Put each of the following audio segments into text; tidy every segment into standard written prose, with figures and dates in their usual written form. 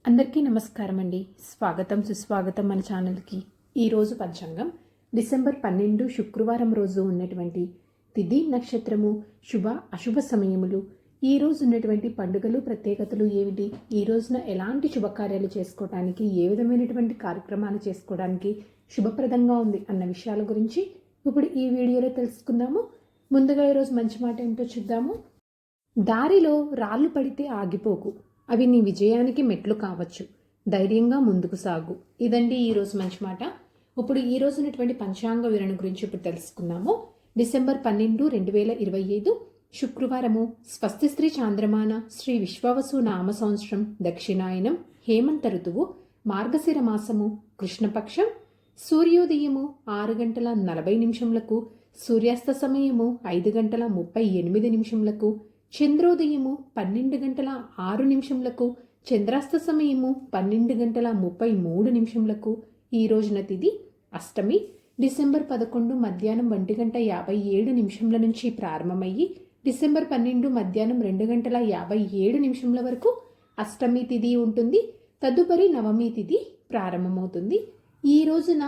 అందరికీ నమస్కారం అండి. స్వాగతం సుస్వాగతం మన ఛానల్కి. ఈరోజు పంచాంగం డిసెంబర్ 12 శుక్రవారం రోజు ఉన్నటువంటి తిథి నక్షత్రము శుభ అశుభ సమయములు, ఈ రోజు ఉన్నటువంటి పండుగలు ప్రత్యేకతలు ఏమిటి, ఈ రోజున ఎలాంటి శుభకార్యాలు చేసుకోవడానికి, ఏ విధమైనటువంటి కార్యక్రమాలు చేసుకోవడానికి శుభప్రదంగా ఉంది అన్న విషయాల గురించి ఇప్పుడు ఈ వీడియోలో తెలుసుకుందాము. ముందుగా ఈరోజు మంచి మాట ఏమిటో చూద్దాము. దారిలో రాళ్ళు పడితే ఆగిపోకు, అవి నీ విజయానికి మెట్లు కావచ్చు, ధైర్యంగా ముందుకు సాగు. ఇదండి ఈరోజు మంచి మాట. ఇప్పుడు ఈ రోజు ఉన్నటువంటి పంచాంగ వివరణ గురించి ఇప్పుడు తెలుసుకుందాము. డిసెంబర్ 12, 2025 శుక్రవారము, స్వస్తి శ్రీ చాంద్రమాన శ్రీ విశ్వావసు నామ సంవత్సరం, దక్షిణాయనం, హేమంత ఋతువు, మార్గశిర మాసము, కృష్ణపక్షం, సూర్యోదయము 6:40 సూర్యాస్త సమయము 5:38 చంద్రోదయము 12:06 చంద్రాస్త సమయము 12:33 ఈ రోజున తిథి అష్టమి. డిసెంబర్ 11 మధ్యాహ్నం 1:57 నుంచి ప్రారంభమయ్యి డిసెంబర్ 12 మధ్యాహ్నం 2:57 వరకు అష్టమి తిథి ఉంటుంది. తదుపరి నవమి తిథి ప్రారంభమవుతుంది. ఈ రోజున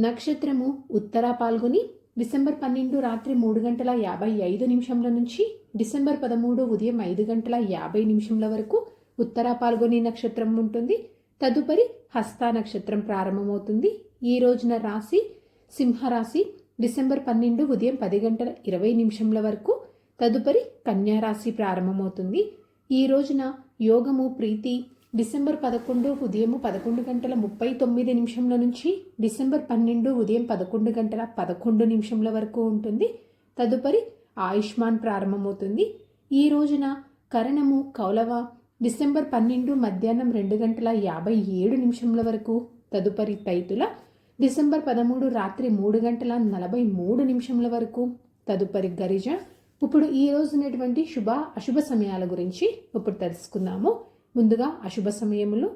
నక్షత్రము ఉత్తర పాల్గొని డిసెంబర్ 12 రాత్రి 3:55 నుంచి డిసెంబర్ 13 ఉదయం 5:50 వరకు ఉత్తర పాల్గొని నక్షత్రం ఉంటుంది. తదుపరి హస్త నక్షత్రం ప్రారంభమవుతుంది. ఈ రోజున రాశి సింహరాశి. డిసెంబర్ 12 ఉదయం 10:20 వరకు తదుపరి కన్యా రాశి ప్రారంభమవుతుంది. ఈ రోజున యోగము ప్రీతి. డిసెంబర్ 11 ఉదయం 11:39 నుంచి డిసెంబర్ 12 ఉదయం 11:11 వరకు ఉంటుంది. తదుపరి ఆయుష్మాన్ ప్రారంభమవుతుంది. ఈ రోజున కరణము కౌలవ. డిసెంబర్ 12 మధ్యాహ్నం 2:57 వరకు తదుపరి తైతుల. డిసెంబర్ 13 రాత్రి 3:43 వరకు తదుపరి గరిజ. ఇప్పుడు ఈ రోజు ఉన్నటువంటి శుభ అశుభ సమయాల గురించి ఇప్పుడు తెలుసుకుందాము. ముందుగా అశుభ సమయములు.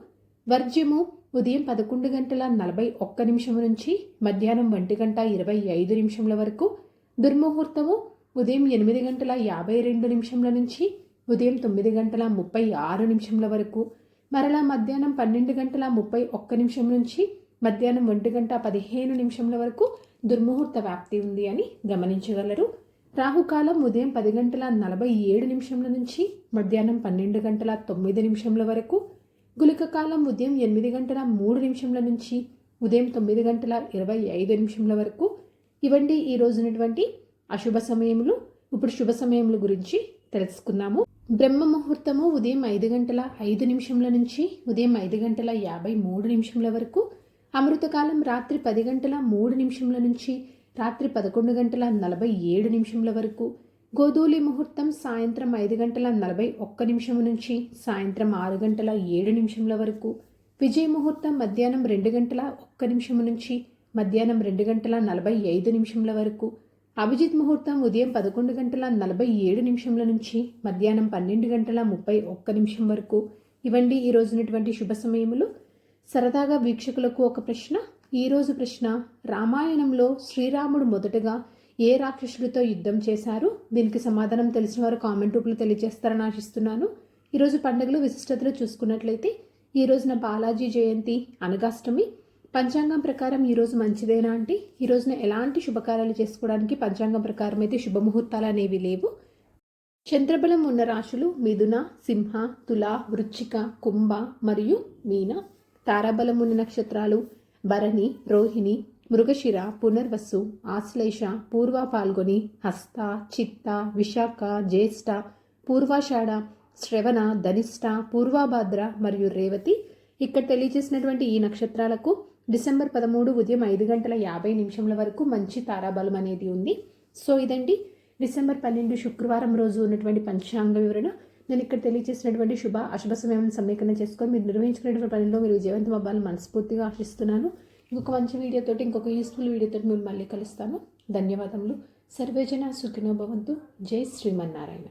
వర్జ్యము ఉదయం 11:41 నుంచి మధ్యాహ్నం 1:25 వరకు. దుర్ముహూర్తము ఉదయం 8:52 నుంచి ఉదయం 9:36 వరకు. మరలా మధ్యాహ్నం 12:31 నుంచి మధ్యాహ్నం 1:15 వరకు దుర్ముహూర్త వ్యాప్తి ఉంది అని గమనించగలరు. రాహుకాలం ఉదయం 10:47 నుంచి మధ్యాహ్నం 12:09 వరకు. గుళిక కాలం ఉదయం 8:03 నుంచి ఉదయం 9:25 వరకు. ఇవండి ఈ రోజు ఉన్నటువంటి అశుభ సమయములు. ఇప్పుడు శుభ సమయముల గురించి తెలుసుకుందాము. బ్రహ్మ ముహూర్తము ఉదయం 5:05 నుంచి ఉదయం 5:53 వరకు. అమృతకాలం రాత్రి 10:03 నుంచి రాత్రి 11:47 వరకు. గోధూలి ముహూర్తం సాయంత్రం 5:41 నుంచి సాయంత్రం 6:07 వరకు. విజయ ముహూర్తం మధ్యాహ్నం 2:01 నుంచి మధ్యాహ్నం 2:45 వరకు. అభిజిత్ ముహూర్తం ఉదయం 11:47 నుంచి మధ్యాహ్నం 12:31 వరకు. ఇవండి ఈ రోజునటువంటి శుభ సమయములు. సరదాగా వీక్షకులకు ఒక ప్రశ్న. ఈరోజు ప్రశ్న: రామాయణంలో శ్రీరాముడు మొదటగా ఏ రాక్షసుడితో యుద్ధం చేశారు? దీనికి సమాధానం తెలిసిన వారు కామెంట్ రూపంలో తెలియజేస్తారని ఆశిస్తున్నాను. ఈరోజు పండుగలు విశిష్టతలు చూసుకున్నట్లయితే ఈ రోజున బాలాజీ జయంతి, అనగాష్టమి. పంచాంగం ప్రకారం ఈరోజు మంచిదేనా అంటే ఈ రోజున ఎలాంటి శుభకార్యాలు చేసుకోవడానికి పంచాంగం ప్రకారం అయితే శుభముహూర్తాలు అనేవి లేవు. చంద్రబలం ఉన్న రాశులు మిథున, సింహ, తుల, వృశ్చిక, కుంభ మరియు మీన. తారాబలం ఉన్న నక్షత్రాలు భరణి, రోహిణి, మృగశిర, పునర్వసు, ఆశ్లేష, పూర్వ పాల్గొని, హస్త, చిత్త, విశాఖ, జ్యేష్ఠ, పూర్వాషాఢ, శ్రవణ, ధనిష్ట, పూర్వభాద్ర మరియు రేవతి. ఇక్కడ తెలియజేసినటువంటి ఈ నక్షత్రాలకు డిసెంబర్ 13 ఉదయం 5:50 వరకు మంచి తారాబలం అనేది ఉంది. సో ఇదండి డిసెంబర్ 12 శుక్రవారం రోజు ఉన్నటువంటి పంచాంగ వివరణ. నేను ఇక్కడ తెలియజేసినటువంటి శుభ అశుభ సమయం సమీకరణ చేసుకొని మీరు నిర్వహించుకునేటువంటి పనిలో మీరు విజయవంతం అవ్వాలని మనస్ఫూర్తిగా ఆశిస్తున్నాను. ఇంకొక మంచి వీడియోతోటి, ఇంకొక యూస్ఫుల్ వీడియోతోటి మీరు మళ్ళీ కలుస్తాను. ధన్యవాదములు. సర్వేజన సుఖినో భవంతు. జై శ్రీమన్నారాయణ.